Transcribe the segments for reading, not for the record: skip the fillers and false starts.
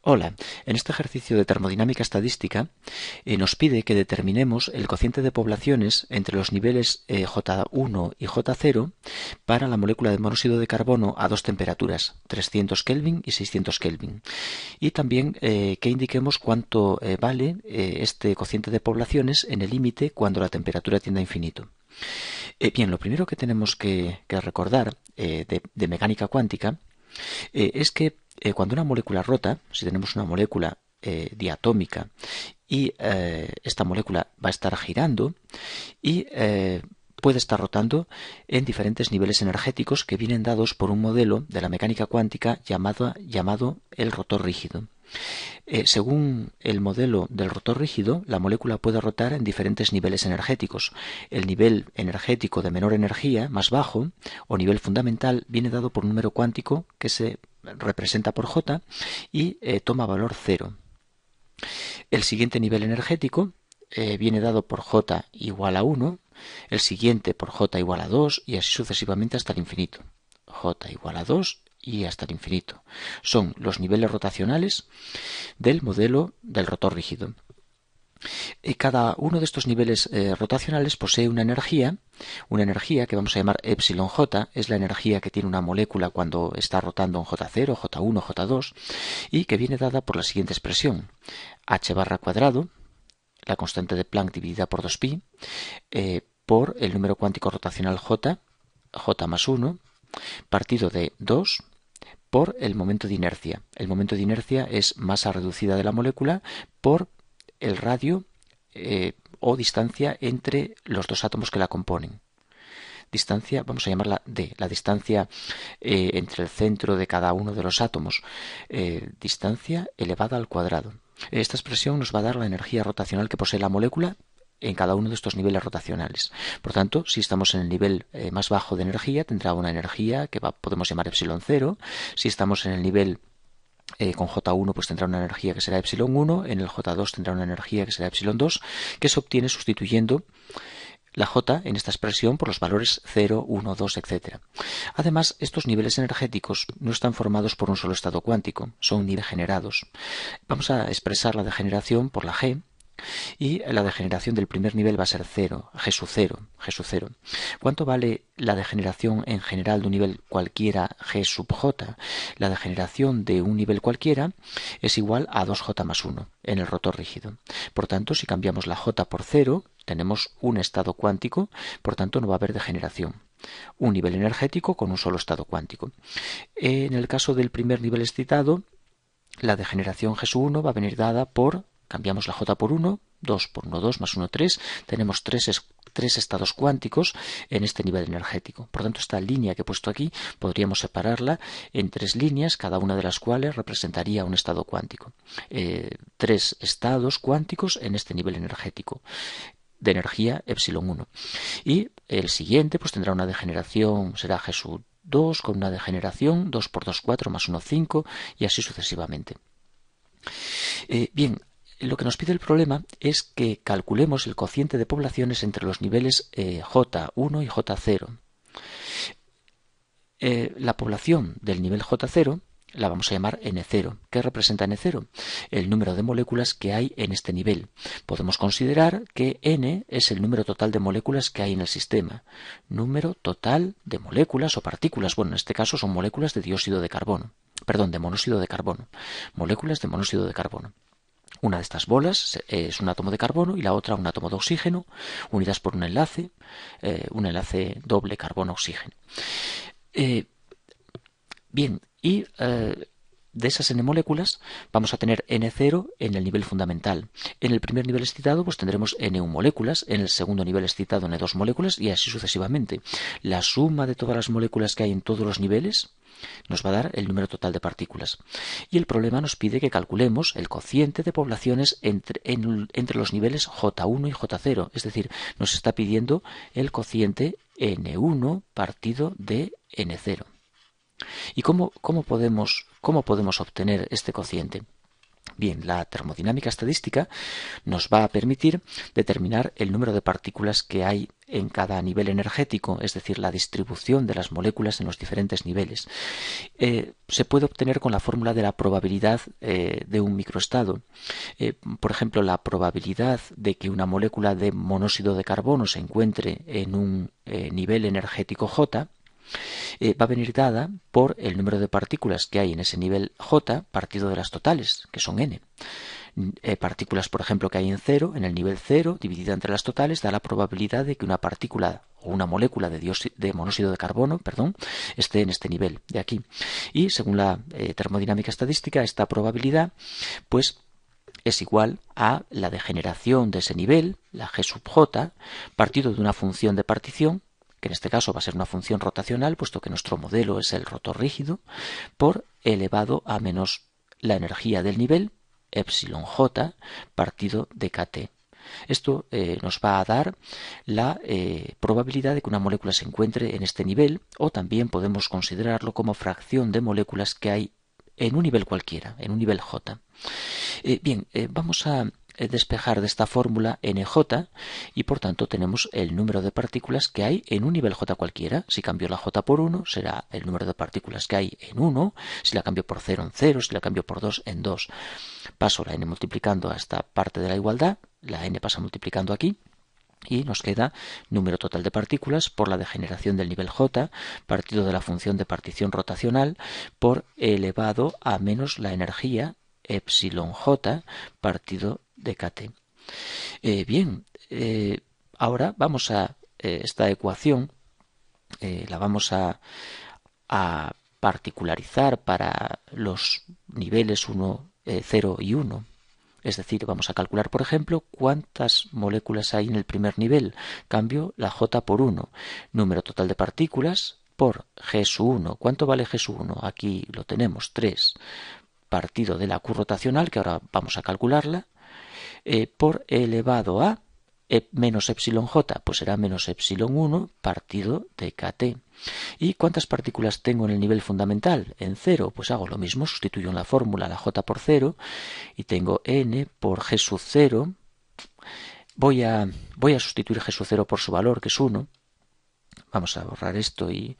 Hola, en este ejercicio de termodinámica estadística nos pide que determinemos el cociente de poblaciones entre los niveles J1 y J0 para la molécula de monóxido de carbono a dos temperaturas, 300 Kelvin y 600 Kelvin. Y también que indiquemos cuánto vale este cociente de poblaciones en el límite cuando la temperatura tiende a infinito. Bien, lo primero que tenemos que recordar de mecánica cuántica es que cuando una molécula rota, si tenemos una molécula diatómica y esta molécula va a estar girando y puede estar rotando en diferentes niveles energéticos que vienen dados por un modelo de la mecánica cuántica llamado el rotor rígido. Según el modelo del rotor rígido, la molécula puede rotar en diferentes niveles energéticos. El nivel energético de menor energía, más bajo, o nivel fundamental, viene dado por un número cuántico que se representa por J y toma valor 0. El siguiente nivel energético viene dado por J igual a 1, el siguiente por J igual a 2 y así sucesivamente hasta el infinito. J igual a 2 y hasta el infinito. Son los niveles rotacionales del modelo del rotor rígido. Y cada uno de estos niveles rotacionales posee una energía que vamos a llamar epsilon J, es la energía que tiene una molécula cuando está rotando en J0, J1, J2, y que viene dada por la siguiente expresión: h barra cuadrado, la constante de Planck dividida por 2pi, por el número cuántico rotacional J, J más 1, partido de 2, por el momento de inercia. El momento de inercia es masa reducida de la molécula por el radio o distancia entre los dos átomos que la componen. Distancia, vamos a llamarla D, la distancia entre el centro de cada uno de los átomos. Distancia elevada al cuadrado. Esta expresión nos va a dar la energía rotacional que posee la molécula en cada uno de estos niveles rotacionales. Por tanto, si estamos en el nivel más bajo de energía, tendrá una energía que podemos llamar epsilon 0. Si estamos en el nivel con J1 pues tendrá una energía que será epsilon 1, en el J2 tendrá una energía que será epsilon 2, que se obtiene sustituyendo la J en esta expresión por los valores 0, 1, 2, etc. Además, estos niveles energéticos no están formados por un solo estado cuántico, son degenerados. Vamos a expresar la degeneración por la G, y la degeneración del primer nivel va a ser 0, G sub 0, G sub 0. ¿Cuánto vale la degeneración en general de un nivel cualquiera G sub J? La degeneración de un nivel cualquiera es igual a 2J más 1 en el rotor rígido. Por tanto, si cambiamos la J por 0, tenemos un estado cuántico, por tanto no va a haber degeneración. Un nivel energético con un solo estado cuántico. En el caso del primer nivel excitado, la degeneración G sub 1 va a venir dada por, cambiamos la J por 1, 2 por 1, 2 más 1, 3, tenemos tres estados cuánticos en este nivel energético. Por tanto, esta línea que he puesto aquí podríamos separarla en tres líneas, cada una de las cuales representaría un estado cuántico. Tres estados cuánticos en este nivel energético de energía epsilon 1. Y el siguiente pues tendrá una degeneración, será G sub 2 con una degeneración 2 por 2, 4 más 1, 5 y así sucesivamente. Bien, lo que nos pide el problema es que calculemos el cociente de poblaciones entre los niveles J1 y J0. La población del nivel J0 la vamos a llamar N0. ¿Qué representa N0? El número de moléculas que hay en este nivel. Podemos considerar que N es el número total de moléculas que hay en el sistema. Número total de moléculas o partículas. Bueno, en este caso son moléculas de dióxido de carbono. Perdón, de monóxido de carbono. Moléculas de monóxido de carbono. Una de estas bolas es un átomo de carbono y la otra un átomo de oxígeno, unidas por un enlace doble carbono-oxígeno. Bien, y de esas N moléculas vamos a tener N0 en el nivel fundamental. En el primer nivel excitado pues tendremos N1 moléculas, en el segundo nivel excitado N2 moléculas y así sucesivamente. La suma de todas las moléculas que hay en todos los niveles nos va a dar el número total de partículas. Y el problema nos pide que calculemos el cociente de poblaciones entre los niveles J1 y J0. Es decir, nos está pidiendo el cociente N1 partido de N0. ¿Y cómo podemos obtener este cociente? Bien, la termodinámica estadística nos va a permitir determinar el número de partículas que hay en cada nivel energético, es decir, la distribución de las moléculas en los diferentes niveles, se puede obtener con la fórmula de la probabilidad de un microestado. Por ejemplo, la probabilidad de que una molécula de monóxido de carbono se encuentre en un nivel energético J va a venir dada por el número de partículas que hay en ese nivel J partido de las totales, que son n. Partículas, por ejemplo, que hay en cero, en el nivel 0, dividida entre las totales, da la probabilidad de que una partícula o una molécula de monóxido de carbono, esté en este nivel de aquí. Y según la termodinámica estadística, esta probabilidad, pues, es igual a la degeneración de ese nivel, la G sub J, partido de una función de partición, que en este caso va a ser una función rotacional, puesto que nuestro modelo es el rotor rígido, por elevado a menos la energía del nivel, epsilon J, partido de kT. Esto nos va a dar la probabilidad de que una molécula se encuentre en este nivel, o también podemos considerarlo como fracción de moléculas que hay en un nivel cualquiera, en un nivel J. Vamos a despejar de esta fórmula NJ y por tanto tenemos el número de partículas que hay en un nivel J cualquiera. Si cambio la J por 1 será el número de partículas que hay en 1, si la cambio por 0 en 0, si la cambio por 2 en 2. Paso la n multiplicando a esta parte de la igualdad, la n pasa multiplicando aquí y nos queda número total de partículas por la degeneración del nivel J partido de la función de partición rotacional por elevado a menos la energía epsilon J partido de kT. Ahora vamos a esta ecuación, la vamos a particularizar para los niveles 1, 0 y 1. Es decir, vamos a calcular, por ejemplo, cuántas moléculas hay en el primer nivel. Cambio la J por 1. Número total de partículas por G sub 1. ¿Cuánto vale G sub 1? Aquí lo tenemos, 3. Partido de la Q rotacional, que ahora vamos a calcularla, por elevado a menos epsilon J, pues será menos epsilon 1 partido de kT. ¿Y cuántas partículas tengo en el nivel fundamental? En 0, pues hago lo mismo, sustituyo en la fórmula la J por 0 y tengo n por G sub 0. Voy a sustituir G sub 0 por su valor, que es 1. Vamos a borrar esto y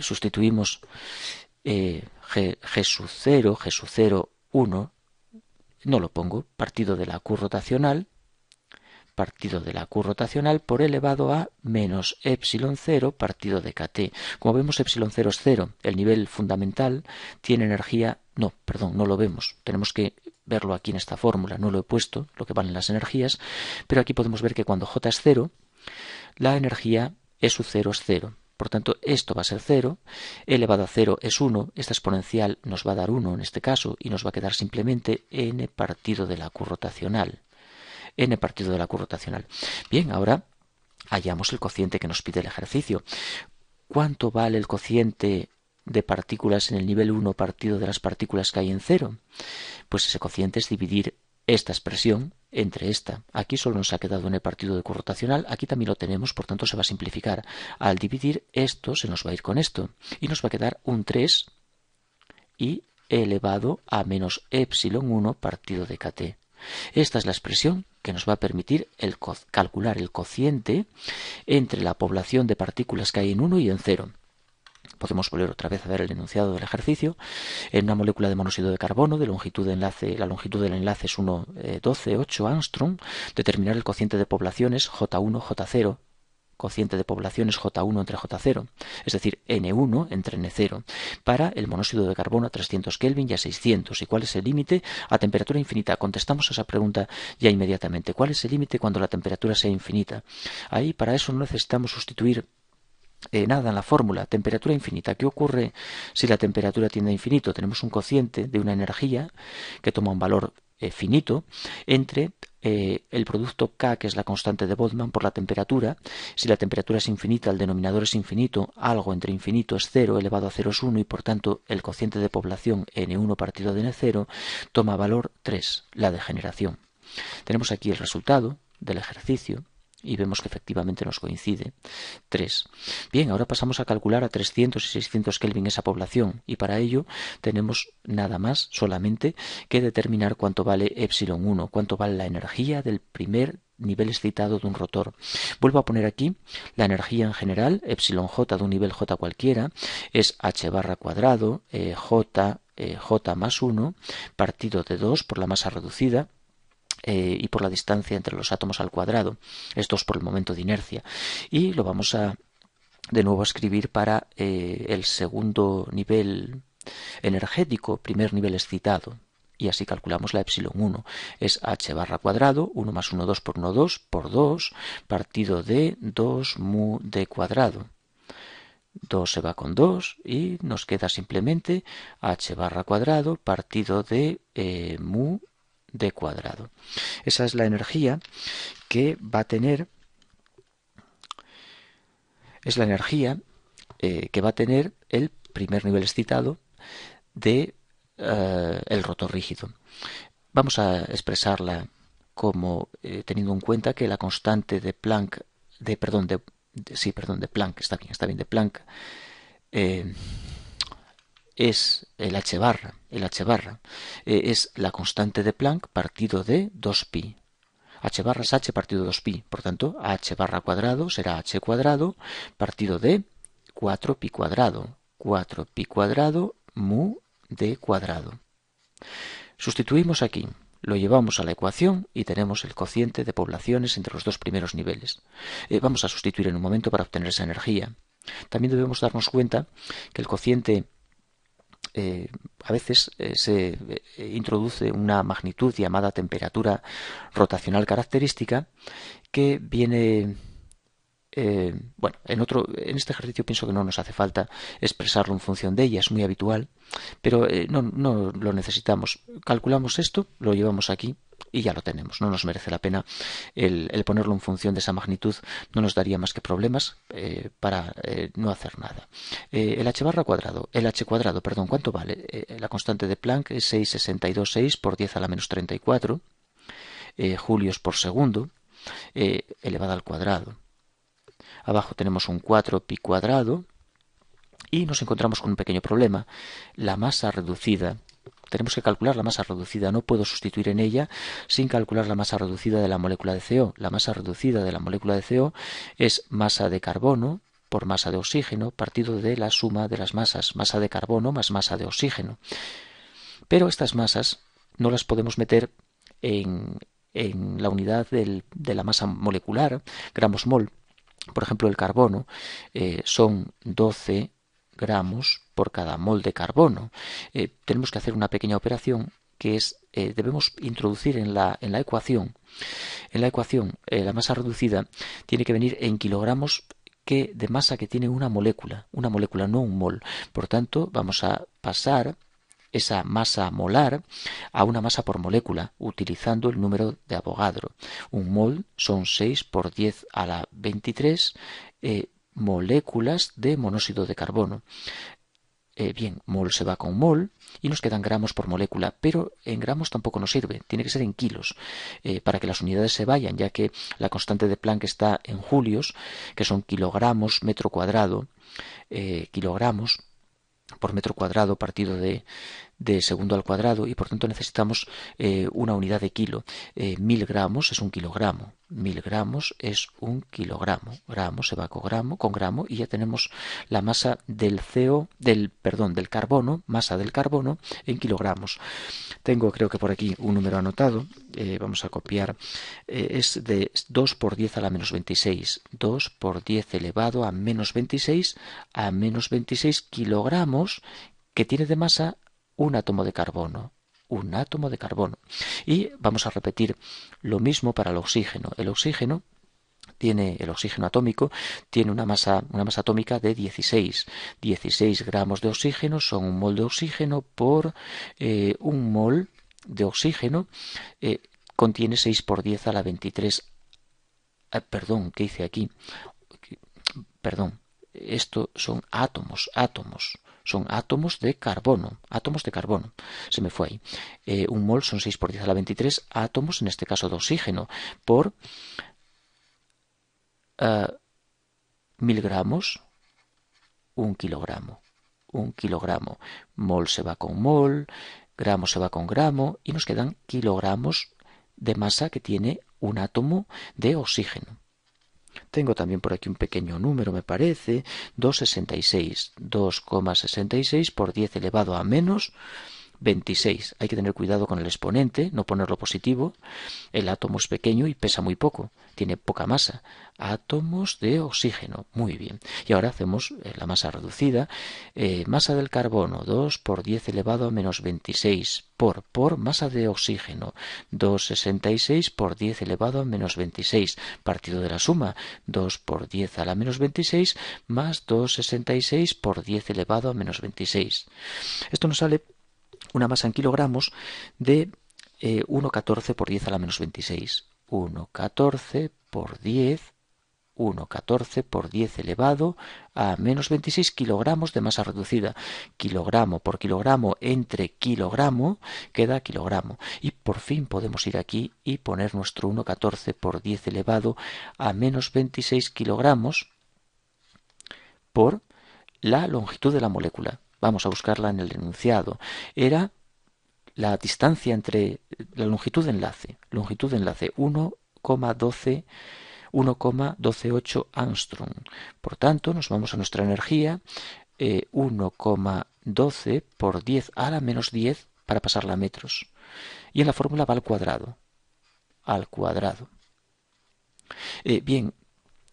sustituimos G sub 0, G sub 0, 1. No lo pongo, partido de la Q rotacional por elevado a menos epsilon 0 partido de kT. Como vemos, epsilon 0 es 0. El nivel fundamental tiene energía... No lo vemos. Tenemos que verlo aquí en esta fórmula. No lo he puesto, lo que valen las energías. Pero aquí podemos ver que cuando J es 0, la energía E sub 0 es 0. Por tanto, esto va a ser 0, elevado a 0 es 1, esta exponencial nos va a dar 1 en este caso, y nos va a quedar simplemente n partido de la Q rotacional. N partido de la Q rotacional. Bien, ahora hallamos el cociente que nos pide el ejercicio. ¿Cuánto vale el cociente de partículas en el nivel 1 partido de las partículas que hay en 0? Pues ese cociente es dividir esta expresión entre esta. Aquí solo nos ha quedado n partido de Q rotacional, aquí también lo tenemos, por tanto se va a simplificar. Al dividir esto se nos va a ir con esto y nos va a quedar un 3 y elevado a menos epsilon 1 partido de kT. Esta es la expresión que nos va a permitir calcular el cociente entre la población de partículas que hay en 1 y en 0. Podemos volver otra vez a ver el enunciado del ejercicio. En una molécula de monóxido de carbono, la longitud del enlace es 1,12,8 Armstrong. Determinar el cociente de poblaciones J1, J0. Cociente de poblaciones J1 entre J0, es decir, N1 entre N0, para el monóxido de carbono a 300 Kelvin y a 600. ¿Y cuál es el límite? A temperatura infinita. Contestamos a esa pregunta ya inmediatamente. ¿Cuál es el límite cuando la temperatura sea infinita? Ahí, para eso no necesitamos sustituir nada en la fórmula. Temperatura infinita. ¿Qué ocurre si la temperatura tiende a infinito? Tenemos un cociente de una energía que toma un valor finito entre el producto K, que es la constante de Boltzmann, por la temperatura. Si la temperatura es infinita, el denominador es infinito, algo entre infinito es 0, elevado a 0 es 1, y por tanto el cociente de población N1 partido de N0 toma valor 3, la degeneración. Tenemos aquí el resultado del ejercicio y vemos que efectivamente nos coincide 3. Bien, ahora pasamos a calcular a 300 y 600 Kelvin esa población, y para ello tenemos nada más solamente que determinar cuánto vale epsilon 1, cuánto vale la energía del primer nivel excitado de un rotor. Vuelvo a poner aquí la energía en general, epsilon j de un nivel j cualquiera, es h barra cuadrado, j más 1, partido de 2 por la masa reducida, y por la distancia entre los átomos al cuadrado. Esto es por el momento de inercia. Y lo vamos a de nuevo a escribir para el segundo nivel energético, primer nivel excitado. Y así calculamos la epsilon 1. Es h barra cuadrado, 1 más 1, 2 por 1, 2 por 2, partido de 2 mu d cuadrado. 2 se va con 2 y nos queda simplemente h barra cuadrado partido de mu d cuadrado. Esa es la energía que va a tener, es la energía que va a tener el primer nivel excitado de el rotor rígido. Vamos a expresarla como teniendo en cuenta que la constante de Planck, de Planck, está bien, de Planck, es el h barra. El h barra es la constante de Planck partido de 2pi. H barra es h partido de 2pi. Por tanto, h barra cuadrado será h cuadrado partido de 4pi cuadrado. 4pi cuadrado mu d cuadrado. Sustituimos aquí, lo llevamos a la ecuación y tenemos el cociente de poblaciones entre los dos primeros niveles. Vamos a sustituir en un momento para obtener esa energía. También debemos darnos cuenta que el cociente a veces se introduce una magnitud llamada temperatura rotacional característica que viene... en este ejercicio pienso que no nos hace falta expresarlo en función de ella, es muy habitual, pero no lo necesitamos. Calculamos esto, lo llevamos aquí y ya lo tenemos. No nos merece la pena el ponerlo en función de esa magnitud, no nos daría más que problemas para no hacer nada. El h barra cuadrado, ¿cuánto vale? La constante de Planck es 6,626 por 10 a la menos 34 julios por segundo elevada al cuadrado. Abajo tenemos un 4pi cuadrado y nos encontramos con un pequeño problema. La masa reducida. Tenemos que calcular la masa reducida. No puedo sustituir en ella sin calcular la masa reducida de la molécula de CO. La masa reducida de la molécula de CO es masa de carbono por masa de oxígeno partido de la suma de las masas. Masa de carbono más masa de oxígeno. Pero estas masas no las podemos meter en la unidad de la masa molecular, gramos mol. Por ejemplo, el carbono son 12 gramos por cada mol de carbono. Tenemos que hacer una pequeña operación que es, debemos introducir en la ecuación. En la ecuación, la masa reducida tiene que venir en kilogramos de masa que tiene una molécula, no un mol. Por tanto, vamos a pasar esa masa molar a una masa por molécula, utilizando el número de Avogadro. Un mol son 6 por 10 a la 23 moléculas de monóxido de carbono. Bien, mol se va con mol y nos quedan gramos por molécula, pero en gramos tampoco nos sirve, tiene que ser en kilos, para que las unidades se vayan, ya que la constante de Planck está en julios, que son kilogramos metro cuadrado, kilogramos por metro cuadrado partido de segundo al cuadrado, y por tanto necesitamos una unidad de kilo. 1000 gramos es un kilogramo. 1000 gramos es un kilogramo. Gramo se va con gramo y ya tenemos la masa del carbono, masa del carbono en kilogramos. Tengo, creo que por aquí, un número anotado. Vamos a copiar. Es de 2 por 10 a la menos 26. 2 por 10 elevado a menos 26 kilogramos, que tiene de masa un átomo de carbono. Un átomo de carbono. Y vamos a repetir lo mismo para el oxígeno. El oxígeno atómico tiene una masa atómica de 16. 16 gramos de oxígeno son un mol de oxígeno por un mol de oxígeno contiene 6 por 10 a la 23. Perdón, ¿qué hice aquí? Perdón, esto son átomos. Son átomos de carbono. Se me fue ahí. Un mol son 6 por 10 a la 23 átomos, en este caso de oxígeno, por 1000 gramos, un kilogramo. Mol se va con mol, gramo se va con gramo y nos quedan kilogramos de masa que tiene un átomo de oxígeno. Tengo también por aquí un pequeño número, me parece, 2,66. 2,66 por 10 elevado a menos 26. Hay que tener cuidado con el exponente, no ponerlo positivo. El átomo es pequeño y pesa muy poco, tiene poca masa. Átomos de oxígeno, muy bien. Y ahora hacemos la masa reducida. Masa del carbono, 2 por 10 elevado a menos 26 por masa de oxígeno, 2,66 por 10 elevado a menos 26, partido de la suma, 2 por 10 a la menos 26 más 2,66 por 10 elevado a menos 26. Esto nos sale una masa en kilogramos de 1,14 por 10 a la menos 26. 1,14 por 10, 1,14 por 10 elevado a menos 26 kilogramos de masa reducida. Kilogramo por kilogramo entre kilogramo queda kilogramo. Y por fin podemos ir aquí y poner nuestro 1,14 por 10 elevado a menos 26 kilogramos por la longitud de la molécula. Vamos a buscarla en el enunciado. Era la distancia entre la longitud de enlace. Longitud de enlace 1,128 Armstrong. Por tanto, nos vamos a nuestra energía 1,12 por 10 a la menos 10 para pasarla a metros. Y en la fórmula va al cuadrado. Al cuadrado. Bien,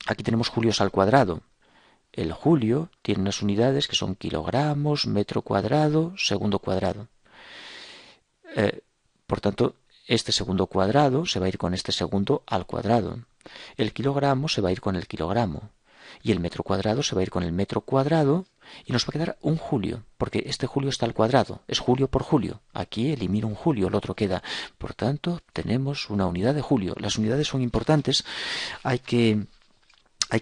aquí tenemos julios al cuadrado. El julio tiene unas unidades que son kilogramos, metro cuadrado, segundo cuadrado. Por tanto, este segundo cuadrado se va a ir con este segundo al cuadrado. El kilogramo se va a ir con el kilogramo. Y el metro cuadrado se va a ir con el metro cuadrado y nos va a quedar un julio, porque este julio está al cuadrado, es julio por julio. Aquí elimino un julio, el otro queda. Por tanto, tenemos una unidad de julio. Las unidades son importantes, hay que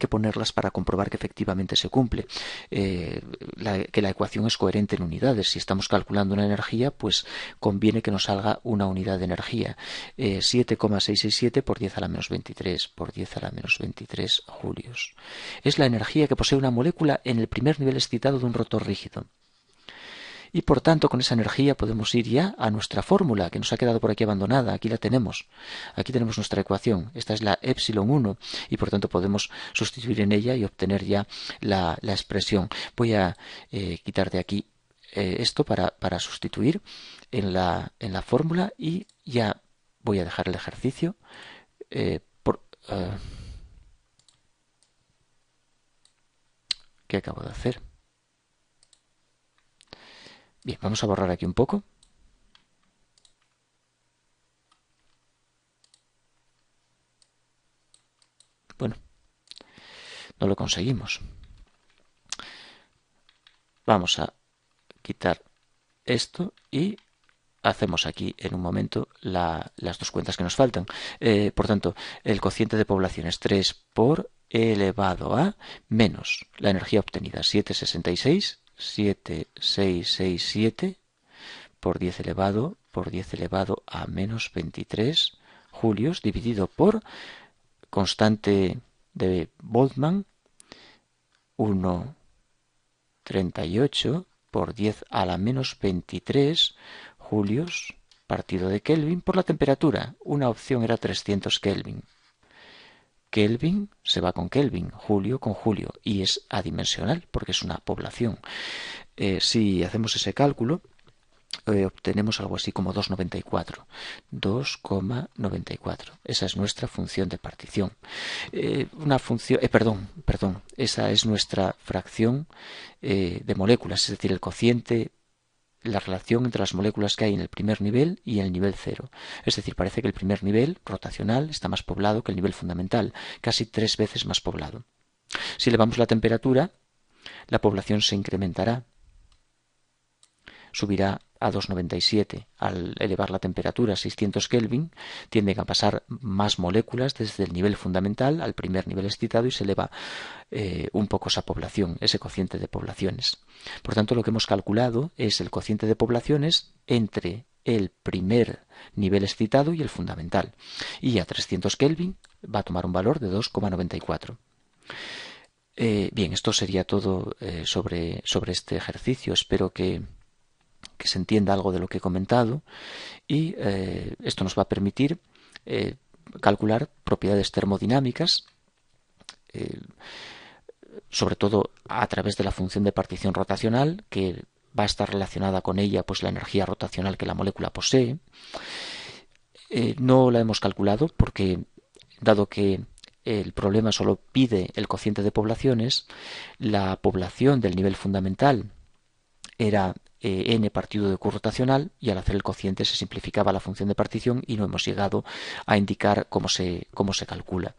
ponerlas para comprobar que efectivamente se cumple, que la ecuación es coherente en unidades. Si estamos calculando una energía, pues conviene que nos salga una unidad de energía. 7,667 por 10 a la menos 23 por 10 a la menos 23 julios. Es la energía que posee una molécula en el primer nivel excitado de un rotor rígido. Y por tanto, con esa energía podemos ir ya a nuestra fórmula, que nos ha quedado por aquí abandonada. Aquí la tenemos. Aquí tenemos nuestra ecuación. Esta es la epsilon 1 y por tanto podemos sustituir en ella y obtener ya la expresión. Voy a quitar de aquí esto para sustituir en la fórmula y ya voy a dejar el ejercicio ¿qué acabo de hacer? Bien, vamos a borrar aquí un poco. Bueno, no lo conseguimos. Vamos a quitar esto y hacemos aquí en un momento las dos cuentas que nos faltan. Por tanto, el cociente de población es 3 por e elevado a menos la energía obtenida, 7,667 por 10 elevado a menos 23 julios dividido por constante de Boltzmann 1,38 por 10 a la menos 23 julios partido de Kelvin por la temperatura. Una opción era 300 Kelvin. Kelvin se va con Kelvin, julio con julio, y es adimensional porque es una población. Si hacemos ese cálculo, obtenemos algo así como 2,94. 2,94. Esa es nuestra función de partición. Perdón. Esa es nuestra fracción de moléculas, es decir, el cociente, la relación entre las moléculas que hay en el primer nivel y en el nivel 0. Es decir, parece que el primer nivel rotacional está más poblado que el nivel fundamental, casi 3 veces más poblado. Si elevamos la temperatura, la población se incrementará. Subirá a 2,97. Al elevar la temperatura a 600 Kelvin, tienden a pasar más moléculas desde el nivel fundamental al primer nivel excitado y se eleva un poco esa población, ese cociente de poblaciones. Por tanto, lo que hemos calculado es el cociente de poblaciones entre el primer nivel excitado y el fundamental. Y a 300 Kelvin va a tomar un valor de 2,94. Bien, esto sería todo sobre este ejercicio. Espero que se entienda algo de lo que he comentado y esto nos va a permitir calcular propiedades termodinámicas, sobre todo a través de la función de partición rotacional, que va a estar relacionada con ella pues la energía rotacional que la molécula posee. No la hemos calculado porque, dado que el problema solo pide el cociente de poblaciones, la población del nivel fundamental era n partido de Q rotacional, y al hacer el cociente se simplificaba la función de partición y no hemos llegado a indicar cómo se calcula.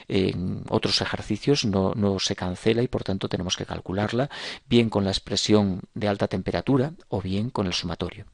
En otros ejercicios no se cancela y por tanto tenemos que calcularla bien con la expresión de alta temperatura o bien con el sumatorio.